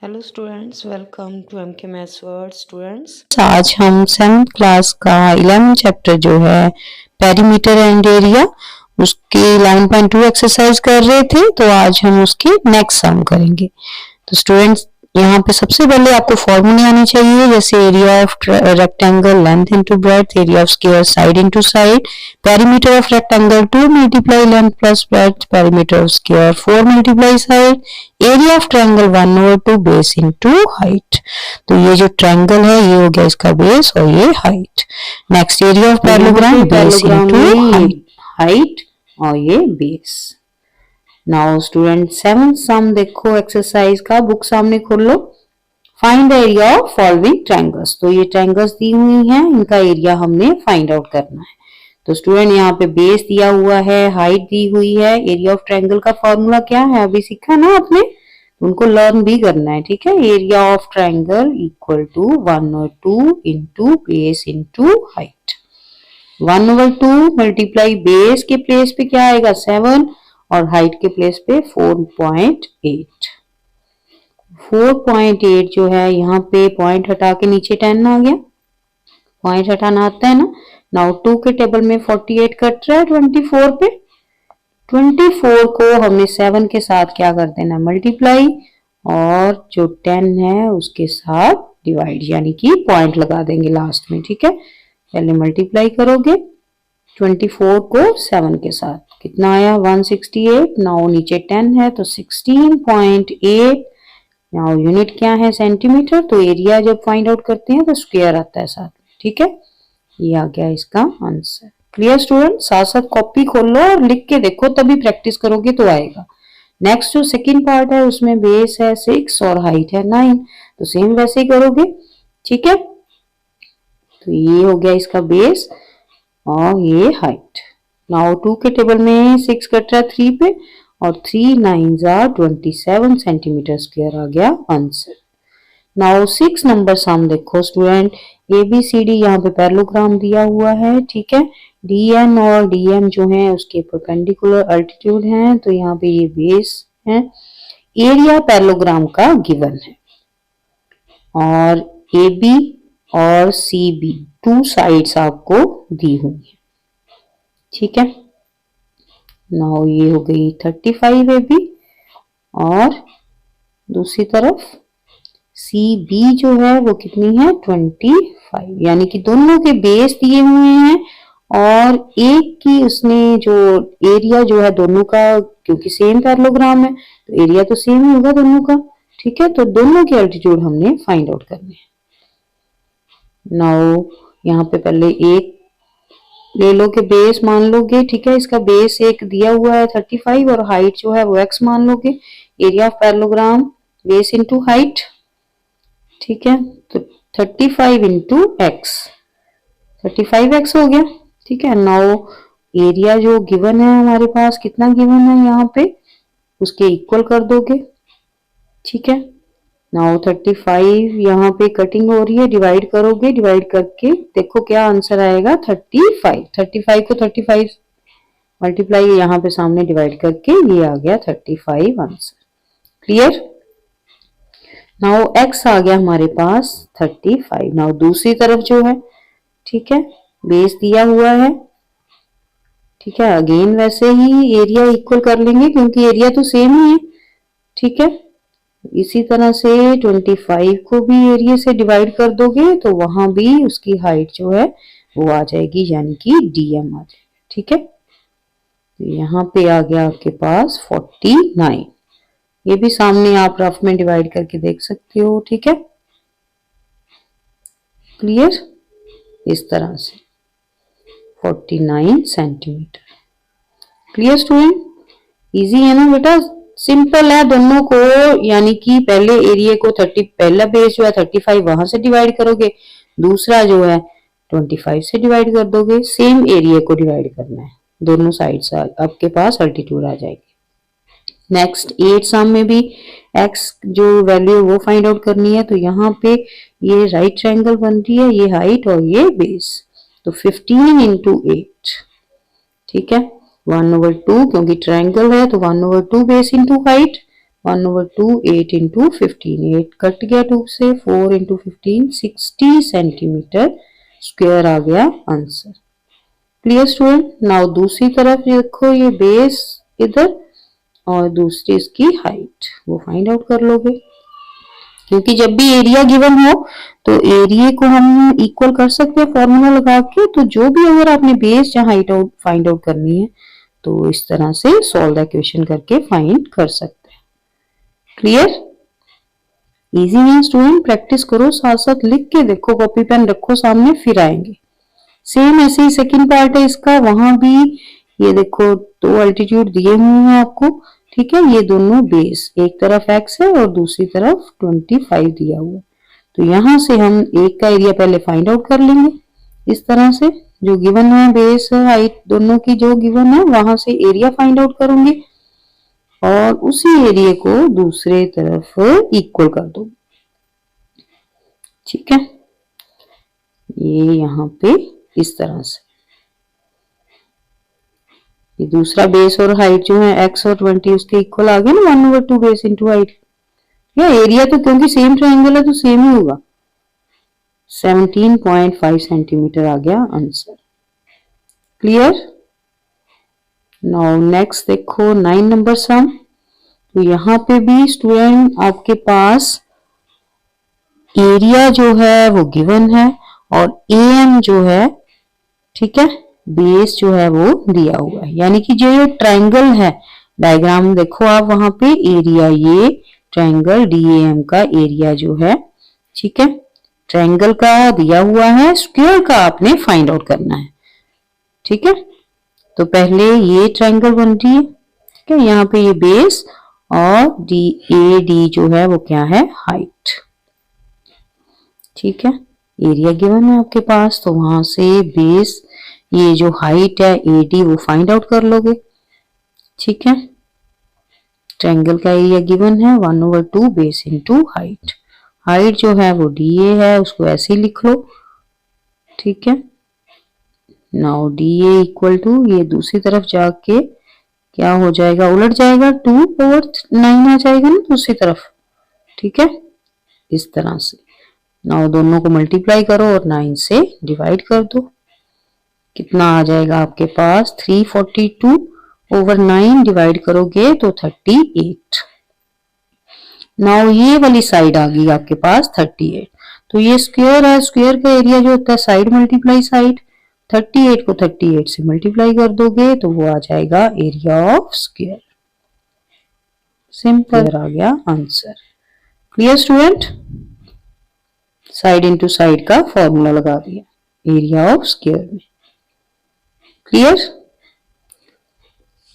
Hello students, welcome to MK maths world students. आज हम 7th class का 11 chapter जो है पेरीमीटर एंड एरिया उसकी 11.2 एक्सरसाइज कर रहे थे, तो आज हम उसकी नेक्स्ट सम करेंगे। तो स्टूडेंट्स यहाँ पे सबसे पहले आपको फॉर्मूले आने चाहिए, जैसे area of rectangle length into breadth, area of square side into side, perimeter of rectangle 2 multiply length plus breadth, perimeter of square 4 multiply side, area of triangle 1/2 base into height. तो ये जो ट्रायंगल है ये हो गया इसका base और ये height. Next area of parallelogram, base into height और ये बेस। नाउ स्टूडेंट 7th सम देखो एक्सरसाइज का, बुक सामने खोल लो। Find the area of following triangles. तो ये ट्रायंगल्स दी हुई हैं, इनका एरिया हमने फाइंड आउट करना है। तो स्टूडेंट यहाँ पे बेस दिया हुआ है, हाइट दी हुई है, एरिया ऑफ ट्रायंगल का फॉर्मूला क्या है अभी सीखा ना आपने, उनको लर्न भी करना है, ठीक है। Area of triangle equal to 1/2 into base into height. 1/2 multiply base के प्लेस पे क्या आएगा 7 और हाइट के प्लेस पे 4.8। 4.8 जो है यहाँ पे पॉइंट हटा के नीचे 10 आ गया, पॉइंट हटाना आता है ना। नाउ 2 के टेबल में 48 कट रहा है 24 पे, 24 को हमने 7 के साथ क्या कर देना मल्टीप्लाई, और जो 10 है उसके साथ डिवाइड, यानी कि पॉइंट लगा देंगे लास्ट में, ठीक है। पहले मल्टीप्लाई करोगे 24 को 7 के साथ, कितना आया 168। नाउ नीचे 10 है तो 16.8। नाउ यूनिट क्या है सेंटीमीटर, तो एरिया जब फाइंड आउट करते हैं तो स्क्वायर आता है साथ में, ठीक है। ये आ गया इसका आंसर। क्लियर स्टूडेंट, साथ साथ कॉपी खोल लो और लिख के देखो, तभी प्रैक्टिस करोगे तो आएगा। नेक्स्ट जो सेकंड पार्ट है उसमें बेस है 6 और हाइट है 9, तो सेम वैसे ही करोगे, ठीक है। तो ये हो गया इसका बेस और ये हाइट। नाउ 2 के टेबल में 6 कट रहा है 3 पे, और 3 9s are 27 सेंटीमीटर स्क्वायर आ गया आंसर। नाउ 6 नंबर सम देखो स्टूडेंट, ABCD यहाँ पे पैरेललोग्राम दिया हुआ है, ठीक है। DN और DM जो है उसके परपेंडिकुलर अल्टीट्यूड हैं, तो यहाँ पे ये बेस है। एरिया पैरेललोग्राम का गिवन है, और AB और CB 2 साइड्स आपको दी हुई है, ठीक है। नाउ ये हो गई 35 AB, और दूसरी तरफ CB जो है वो कितनी है 25, यानी कि दोनों के बेस दिए हुए हैं, और एक की उसने जो एरिया जो है दोनों का, क्योंकि सेम पैरेललोग्राम है तो एरिया तो सेम होगा दोनों का, ठीक है। तो दोनों के अल्टीट्यूड हमने फाइंड आउट करने हैं। नाउ यहाँ पे पहले एक ले लो के बेस मान लोगे, ठीक है। इसका बेस एक दिया हुआ है 35 और हाइट जो है वो x मान लोगे। Area of parallelogram base into height, ठीक है। तो 35 इंटू x, 35x हो गया, ठीक है। नाउ एरिया जो गिवन है हमारे पास, कितना गिवन है यहाँ पे, उसके इक्वल कर दोगे, ठीक है। नाउ 35 यहाँ पे कटिंग हो रही है, डिवाइड करोगे, डिवाइड करके देखो क्या आंसर आएगा 35। 35 को 35 मल्टीप्लाई यहाँ पे सामने डिवाइड करके ये आ गया 35 आंसर। क्लियर। नाउ x आ गया हमारे पास 35। नाउ दूसरी तरफ जो है, ठीक है, बेस दिया हुआ है, ठीक है। अगेन वैसे ही एरिया इक्वल कर लेंगे क्योंकि एरिया तो सेम ही है, ठीक है। इसी तरह से 25 को भी एरिया से डिवाइड कर दोगे तो वहां भी उसकी हाइट जो है वो आ जाएगी, यानी कि DM आ जाएगा, ठीक है। तो यहाँ पे आ गया आपके पास 49। ये भी सामने आप रफ में डिवाइड करके देख सकते हो, ठीक है। क्लियर, इस तरह से 49 सेंटीमीटर। क्लियर स्टूडेंट, इजी है ना बेटा, सिंपल है दोनों को, यानी कि पहले एरिया को 30, पहला बेस जो है 35 वहां से डिवाइड करोगे, दूसरा जो है 25 से डिवाइड कर दोगे, सेम एरिया को डिवाइड करना है, दोनों साइड से आपके पास अल्टीट्यूड आ जाएगी। नेक्स्ट 8 सम में भी x जो वैल्यू वो फाइंड आउट करनी है, तो यहाँ पे ये राइट ट्रायंगल बन रही है, ये हाइट और ये बेस, तो 15 इंटू 8, ठीक है। 1/2 क्योंकि ट्रायंगल है तो 1/2 base into height, 1/2 8 into 15, 8 cut गया 2 से, 4 इंटू 15 60 सेंटीमीटर स्क्वायर आ गया आंसर। Clear student. नाउ दूसरी तरफ देखो, ये बेस इधर और दूसरी इसकी हाइट, वो फाइंड आउट कर लोगे, क्योंकि जब भी एरिया गिवन हो तो एरिया को हम इक्वल कर सकते हैं फॉर्मूला लगा के। तो जो भी अगर आपने बेस या हाइट आउट फाइंड आउट करनी है तो इस तरह से सॉल्व द इक्वेशन करके फाइंड कर सकते हैं। क्लियर। इजी है स्टूडेंट, प्रैक्टिस करो, साथ साथ लिख के देखो, कॉपी पेन रखो सामने, फिर आएंगे। सेम ऐसे ही सेकंड पार्ट है इसका, वहां भी ये देखो 2 अल्टीट्यूड दिए हुए हैं आपको, ठीक है। ये दोनों बेस, एक तरफ x है और दूसरी तरफ 25 दिया हुआ है। तो यहां से हम एक का एरिया पहले फाइंड आउट कर लेंगे इस तरह से, जो गिवन है बेस हाइट दोनों की जो गिवन है वहां से एरिया फाइंड आउट करूंगी और उसी एरिया को दूसरे तरफ इक्वल कर दो, ठीक है। ये यहाँ पे इस तरह से, ये दूसरा बेस और हाइट जो है x और 20 उसके इक्वल आ गया ना, 1/2 बेस इंटू हाइट। या एरिया तो क्योंकि सेम ट्रायंगल है तो सेम ही होगा, 17.5 सेंटीमीटर आ गया आंसर। क्लियर। नाउ नेक्स्ट देखो 9 नंबर सम। तो यहाँ पे भी स्टूडेंट आपके पास एरिया जो है वो गिवन है और AM जो है, ठीक है, बेस जो है वो दिया हुआ है। यानी कि जो ट्रायंगल है, डायग्राम देखो आप, वहां पे एरिया, ये ट्रायंगल DAM का एरिया जो है, ठीक है, ट्रायंगल का दिया हुआ है, स्क्वायर का आपने फाइंड आउट करना है, ठीक है। तो पहले ये ट्रायंगल बन रही है, ठीक है, यहाँ पे ये बेस और AD जो है वो क्या है, हाइट, ठीक है। एरिया गिवन है आपके पास, तो वहां से बेस, ये जो हाइट है AD वो फाइंड आउट कर लोगे, ठीक है। ट्रायंगल का एरिया गिवन है 1/2 बेस इंटू हाइट, हाइट जो है वो DA है, उसको ऐसे ही लिख लो, ठीक है। नाउ DA इक्वल टू, ये दूसरी तरफ जाके क्या हो जाएगा, उलट जाएगा, 2/9 आ जाएगा ना दूसरी तरफ, ठीक है, इस तरह से। नाउ दोनों को मल्टीप्लाई करो और 9 से डिवाइड कर दो, कितना आ जाएगा आपके पास, 342/9 डिवाइड करोगे तो 38। नाउ ये वाली साइड आ गई आपके पास 38। तो ये स्क्वायर है, स्क्वायर का एरिया जो होता है साइड मल्टीप्लाई साइड, 38 को 38 से मल्टीप्लाई कर दोगे तो वो आ जाएगा एरिया ऑफ स्क्वायर। सिंपल आ गया answer. Clear student. Side into side का फॉर्मूला लगा दिया एरिया ऑफ स्क्वायर में। क्लियर।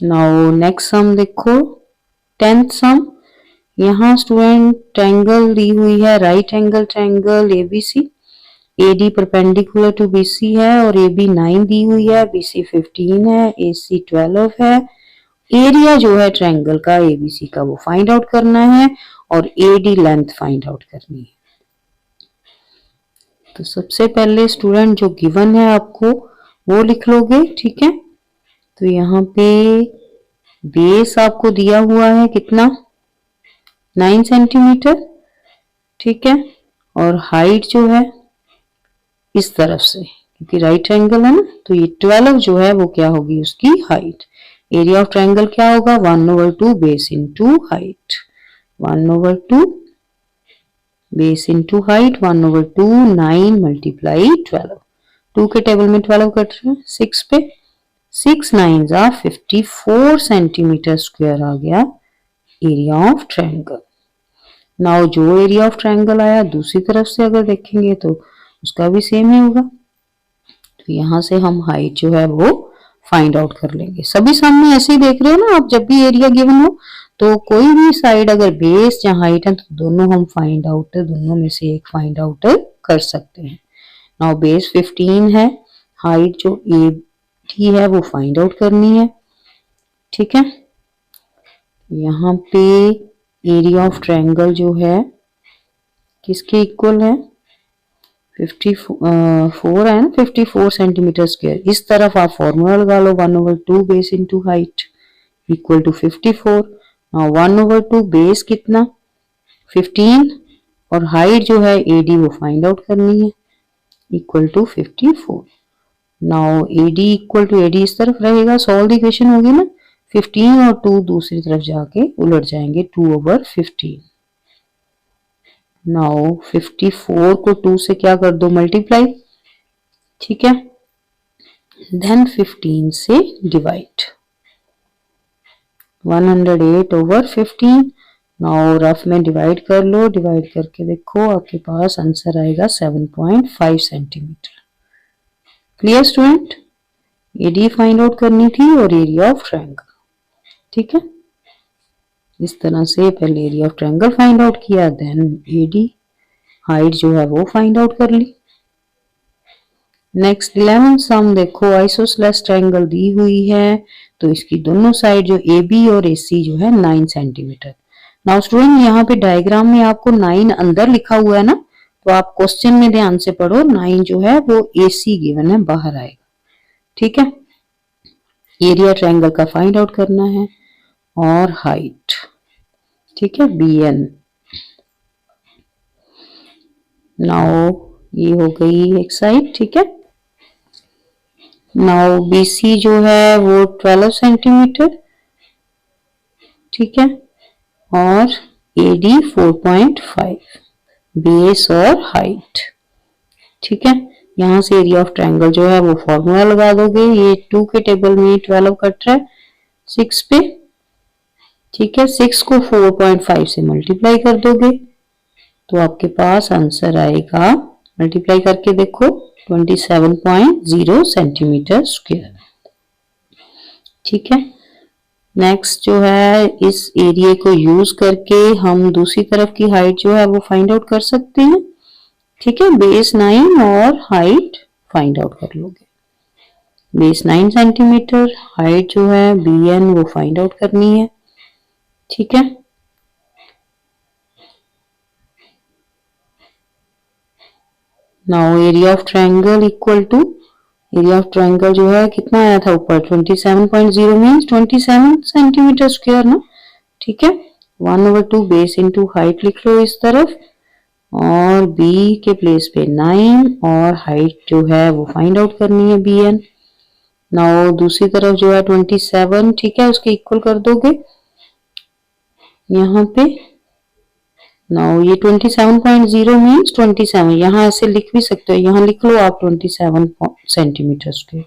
नाउ नेक्स्ट सम देखो 10th सम। यहाँ स्टूडेंट ट्रायंगल दी हुई है, right angle triangle ABC, AD perpendicular to BC है और AB 9 दी हुई है, BC 15 है, AC 12 है। एरिया जो है ट्रायंगल का ABC का वो फाइंड आउट करना है और AD लेंथ फाइंड आउट करनी है। तो सबसे पहले स्टूडेंट जो गिवन है आपको वो लिख लोगे, ठीक है। तो यहाँ पे बेस आपको दिया हुआ है कितना, 9 सेंटीमीटर, ठीक है, और हाइट जो है इस तरफ से, क्योंकि राइट ट्रायंगल है ना, तो ये 12 जो है वो क्या होगी उसकी हाइट। एरिया ऑफ ट्रायंगल क्या होगा, 1/2 base into height, 1/2 base into height, 1/2 9 multiply 12, 2 के टेबल में 12 कट रहे हैं, 6 पे 6 9 54 सेंटीमीटर स्क्वायर आ गया एरिया ऑफ ट्रायंगल। नाउ जो एरिया ऑफ ट्रायंगल आया दूसरी तरफ से अगर देखेंगे तो उसका भी सेम ही होगा। तो यहाँ से हम हाइट जो है वो फाइंड आउट कर लेंगे। सभी सामने ऐसे ही देख रहे हो ना आप, जब भी एरिया गिवन हो तो कोई भी साइड अगर बेस या हाइट है तो दोनों हम फाइंड आउट, दोनों में से एक फाइंड आउट कर सकते हैं। नाउ बेस 15 है, हाइट जो AD है वो फाइंड आउट करनी है, ठीक है। यहाँ पे एरिया ऑफ ट्रायंगल जो है किसके इक्वल है, 54 है ना, 54 सेंटीमीटर स्क्वायर। इस तरफ आप फॉर्मूला लगा लो, 1/2 base into height equal to 54, now 1/2 base कितना 15 और हाइट जो है AD वो फाइंड आउट करनी है equal to 54। Now AD equal to AD इस तरफ रहेगा, सॉल्व द इक्वेशन होगी ना, 15 और 2 दूसरी तरफ जाके उलट जाएंगे 2/15। नाउ 54 को 2 से क्या कर दो मल्टीप्लाई, ठीक है, देन 15 से डिवाइड 108/15। नाउ रफ में डिवाइड कर लो, डिवाइड करके देखो आपके पास आंसर आएगा 7.5 centimetre. Clear student, AD find out करनी थी और एरिया ऑफ ट्रायंगल, ठीक है। इस तरह से पहले area of triangle find out किया, देन AD हाइट जो है वो फाइंड आउट कर ली। नेक्स्ट 11 सम देखो, आइसोसेलेस ट्रायंगल दी हुई है तो इसकी दोनों साइड जो AB और AC जो है 9 सेंटीमीटर। नाउ स्टूडेंट यहाँ पे डायग्राम में आपको 9 अंदर लिखा हुआ है ना, तो आप क्वेश्चन में ध्यान से पढ़ो, 9 जो है वो AC गिवन है, बाहर आएगा, ठीक है। एरिया ट्रायंगल का फाइंड आउट करना है और हाइट, ठीक है, BN। नाउ ये हो गई एक साइड, ठीक है। नाउ BC जो है वो 12 सेंटीमीटर, ठीक है, और AD 4.5 बेस और हाइट, ठीक है। यहां से एरिया ऑफ ट्रायंगल जो है वो फॉर्मूला लगा दोगे, ये 2 के टेबल में 12 कट रहा है 6 पे, ठीक है, 6 को 4.5 से मल्टीप्लाई कर दोगे तो आपके पास आंसर आएगा, मल्टीप्लाई करके देखो 27.0 सेंटीमीटर स्क्वायर, ठीक है। नेक्स्ट जो है इस एरिया को यूज करके हम दूसरी तरफ की हाइट जो है वो फाइंड आउट कर सकते हैं, ठीक है। बेस 9 और हाइट फाइंड आउट कर लोगे, बेस 9 सेंटीमीटर, हाइट जो है BN वो फाइंड आउट करनी है, ठीक है। Now area of triangle equal to, area of triangle जो है कितना आया था ऊपर 27.0 मीन्स 27 सेंटीमीटर स्क्वायर ना, ठीक है। 1/2 बेस इंटू हाइट लिख लो इस तरफ और B के प्लेस पे 9 और हाइट जो है वो फाइंड आउट करनी है BN। नाउ दूसरी तरफ जो है 27, ठीक है, उसके इक्वल कर दोगे यहाँ पे। नाउ ये 27.0 मीन्स 27, यहाँ ऐसे लिख भी सकते हो, यहाँ लिख लो आप 27 सेंटीमीटर स्क्वायर,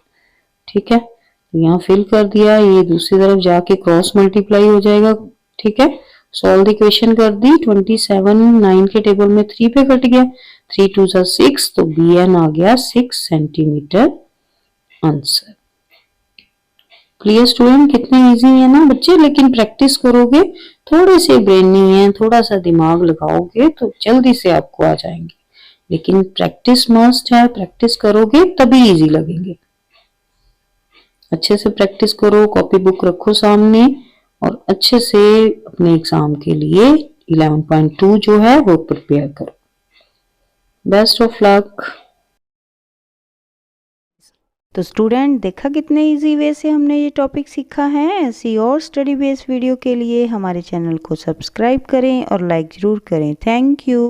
ठीक है। तो यहाँ फिल कर दिया, ये दूसरी तरफ जाके क्रॉस मल्टीप्लाई हो जाएगा, ठीक है। सॉल्व द इक्वेशन कर दी, 27 9 के टेबल में 3 पे कट गया, 3 2 6, तो BN आ गया 6 सेंटीमीटर आंसर। क्लियर स्टूडेंट, कितने इजी है ना बच्चे, लेकिन प्रैक्टिस करोगे, थोड़े से ब्रेनी है, थोड़ा सा दिमाग लगाओगे तो जल्दी से आपको आ जाएंगे, लेकिन प्रैक्टिस मस्ट है, प्रैक्टिस करोगे तभी इजी लगेंगे। अच्छे से प्रैक्टिस करो, कॉपी बुक रखो सामने और अच्छे से अपने एग्जाम के लिए 11.2 जो है वो प्रिपेयर करो। Best of luck. तो स्टूडेंट देखा कितने इजी वे से हमने ये टॉपिक सीखा है। ऐसी और स्टडी बेस्ड वीडियो के लिए हमारे चैनल को सब्सक्राइब करें और लाइक ज़रूर करें। Thank you.